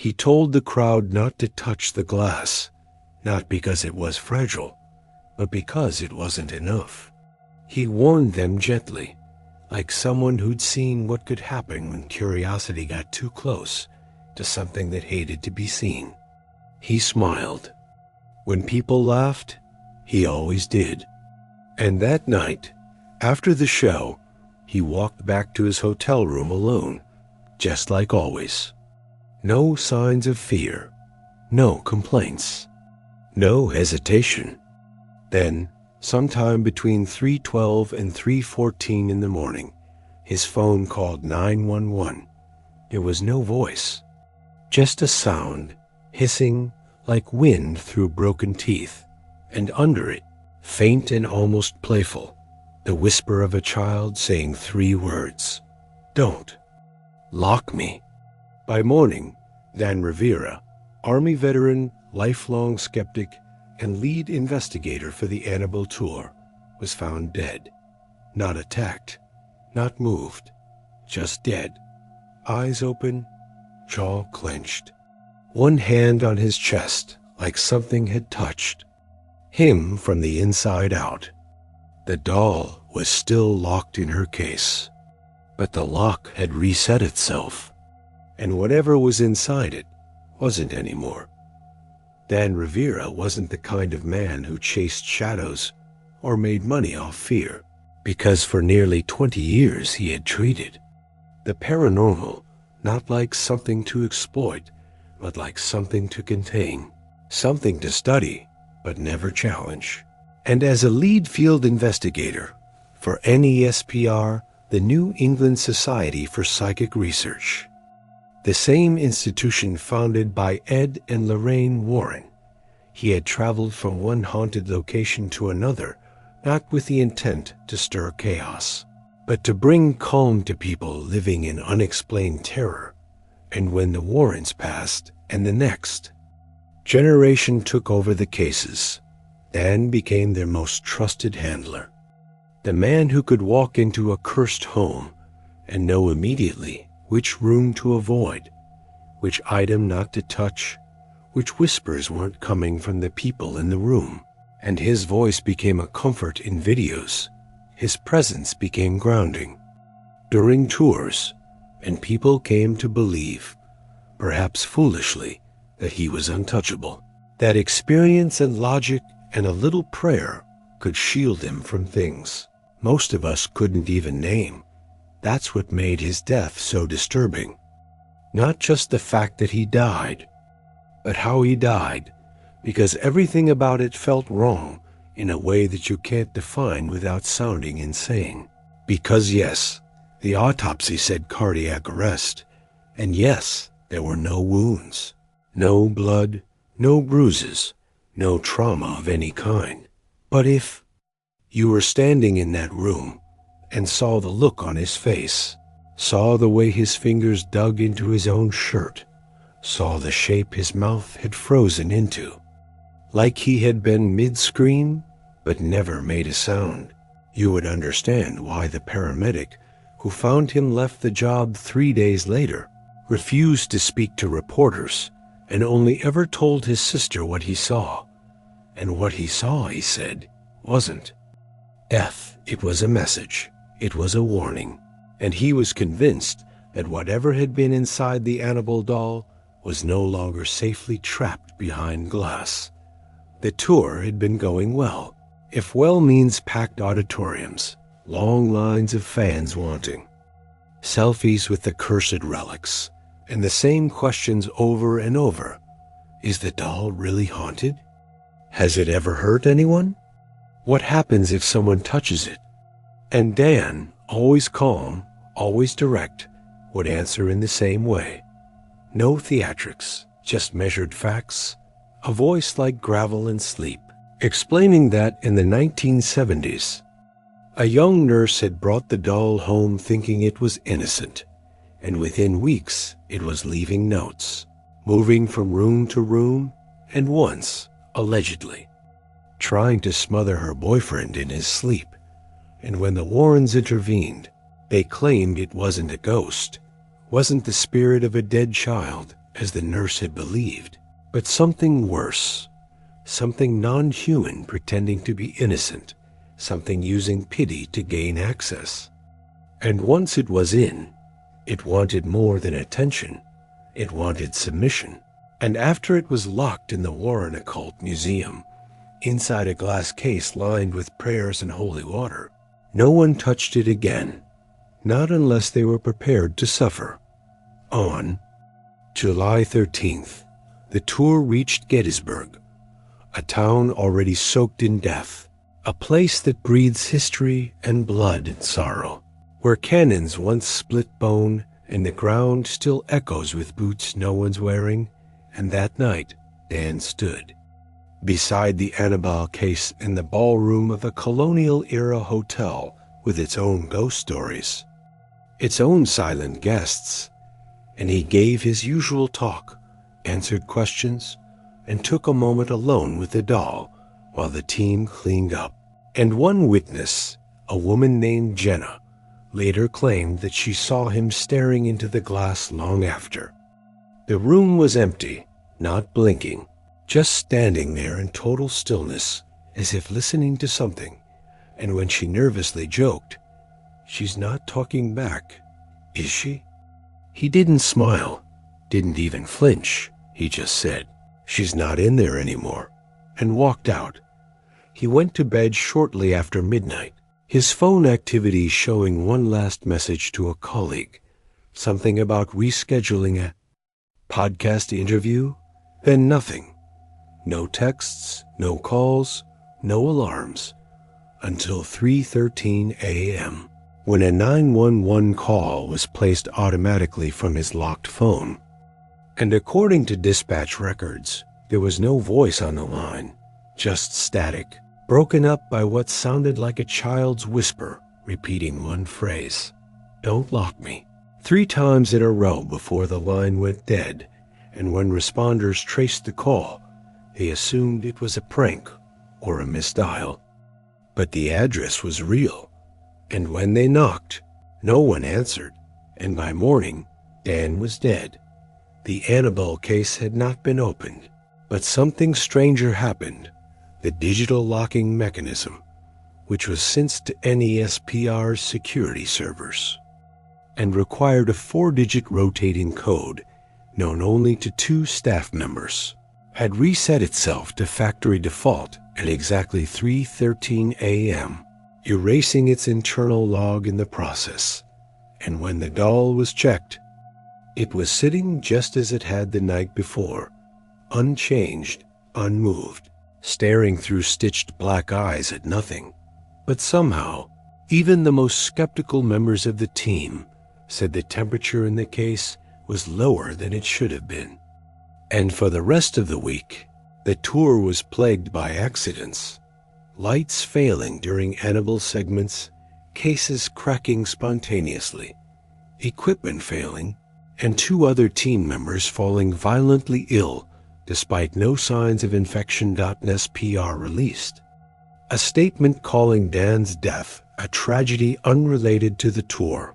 He told the crowd not to touch the glass, not because it was fragile, but because it wasn't enough. He warned them gently, like someone who'd seen what could happen when curiosity got too close to something that hated to be seen. He smiled. When people laughed, he always did. And that night, after the show, he walked back to his hotel room alone, just like always. No signs of fear, no complaints, no hesitation. Then, sometime between 3:12 and 3:14 in the morning, his phone called 911. There was no voice, just a sound, hissing like wind through broken teeth, and under it, faint and almost playful, the whisper of a child saying 3 words: "Don't. Lock me." By morning, Dan Rivera, Army veteran, lifelong skeptic, and lead investigator for the Annabelle tour, was found dead. Not attacked, not moved, just dead. Eyes open, jaw clenched. One hand on his chest like something had touched him from the inside out. The doll was still locked in her case, but the lock had reset itself, and whatever was inside it wasn't anymore. Dan Rivera wasn't the kind of man who chased shadows or made money off fear, because for nearly 20 years he had treated the paranormal not like something to exploit, but like something to contain, something to study, but never challenge. And as a lead field investigator for NESPR, the New England Society for Psychic Research, the same institution founded by Ed and Lorraine Warren, he had traveled from one haunted location to another, not with the intent to stir chaos, but to bring calm to people living in unexplained terror. And when the Warrens passed, and the next generation took over the cases, Dan became their most trusted handler. The man who could walk into a cursed home and know immediately which room to avoid, which item not to touch, which whispers weren't coming from the people in the room. And his voice became a comfort in videos. His presence became grounding during tours, and people came to believe, perhaps foolishly, that he was untouchable, that experience and logic and a little prayer could shield him from things most of us couldn't even name. That's what made his death so disturbing. Not just the fact that he died, but how he died, because everything about it felt wrong in a way that you can't define without sounding insane. Because yes, the autopsy said cardiac arrest, and yes, there were no wounds, no blood, no bruises, no trauma of any kind. But if you were standing in that room and saw the look on his face, saw the way his fingers dug into his own shirt, saw the shape his mouth had frozen into, like he had been mid-scream but never made a sound, you would understand why the paramedic who found him left the job 3 days later, refused to speak to reporters, and only ever told his sister what he saw. And what he saw, he said, wasn't it was a message. It was a warning. And he was convinced that whatever had been inside the Annabelle doll was no longer safely trapped behind glass. The tour had been going well, if well means packed auditoriums, long lines of fans wanting selfies with the cursed relics, and the same questions over and over. Is the doll really haunted? Has it ever hurt anyone? What happens if someone touches it? And Dan, always calm, always direct, would answer in the same way. No theatrics, just measured facts, a voice like gravel and sleep, explaining that in the 1970s, a young nurse had brought the doll home thinking it was innocent, and within weeks it was leaving notes, moving from room to room, and once, allegedly, trying to smother her boyfriend in his sleep. And when the Warrens intervened, they claimed it wasn't a ghost, wasn't the spirit of a dead child, as the nurse had believed, but something worse, something non-human pretending to be innocent, something using pity to gain access. And once it was in, it wanted more than attention. It wanted submission. And after it was locked in the Warren Occult Museum, inside a glass case lined with prayers and holy water, no one touched it again, not unless they were prepared to suffer. On July 13th, the tour reached Gettysburg, a town already soaked in death, a place that breathes history and blood and sorrow, where cannons once split bone and the ground still echoes with boots no one's wearing. And that night, Dan stood beside the Annabelle case in the ballroom of a colonial-era hotel with its own ghost stories, its own silent guests, and he gave his usual talk, answered questions, and took a moment alone with the doll while the team cleaned up. And one witness, a woman named Jenna, later claimed that she saw him staring into the glass long after. The room was empty, not blinking, just standing there in total stillness, as if listening to something. And when she nervously joked, "She's not talking back, is she?" He didn't smile, didn't even flinch. He just said, "She's not in there anymore," and walked out. He went to bed shortly after midnight, his phone activity showing one last message to a colleague, something about rescheduling a podcast interview, then nothing. No texts, no calls, no alarms, until 3:13 a.m., when a 911 call was placed automatically from his locked phone. And according to dispatch records, there was no voice on the line, just static, broken up by what sounded like a child's whisper, repeating one phrase, "Don't lock me," 3 times in a row before the line went dead. And when responders traced the call, they assumed it was a prank or a misdial. But the address was real, and when they knocked, no one answered, and by morning, Dan was dead. The Annabelle case had not been opened, but something stranger happened. The digital locking mechanism, which was synced to NESPR's security servers, and required a 4-digit rotating code known only to 2 staff members, had reset itself to factory default at exactly 3:13 a.m., erasing its internal log in the process. And when the doll was checked, it was sitting just as it had the night before, unchanged, unmoved, staring through stitched black eyes at nothing. But somehow, even the most skeptical members of the team said the temperature in the case was lower than it should have been. And for the rest of the week, the tour was plagued by accidents. Lights failing during Annabelle segments, cases cracking spontaneously, equipment failing, and 2 other team members falling violently ill despite no signs of infection. NESPR released a statement calling Dan's death a tragedy unrelated to the tour,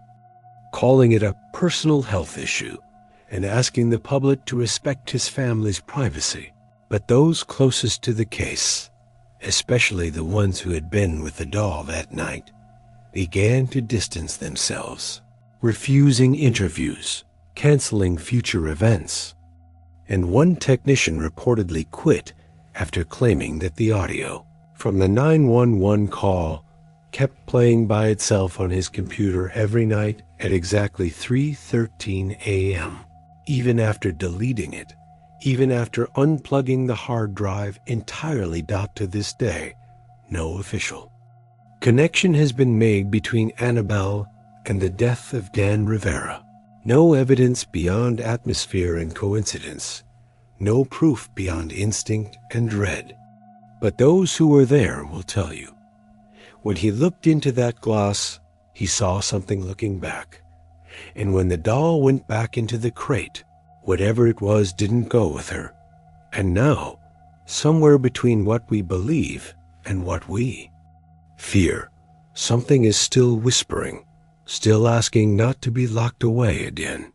calling it a personal health issue, and asking the public to respect his family's privacy. But those closest to the case, especially the ones who had been with the doll that night, began to distance themselves, refusing interviews, canceling future events. And one technician reportedly quit after claiming that the audio from the 911 call kept playing by itself on his computer every night at exactly 3:13 a.m., even after deleting it, even after unplugging the hard drive entirely. To this day, no official connection has been made between Annabelle and the death of Dan Rivera. No evidence beyond atmosphere and coincidence, no proof beyond instinct and dread. But those who were there will tell you, when he looked into that glass, he saw something looking back. And when the doll went back into the crate, whatever it was didn't go with her. And now, somewhere between what we believe and what we fear, something is still whispering, still asking not to be locked away again.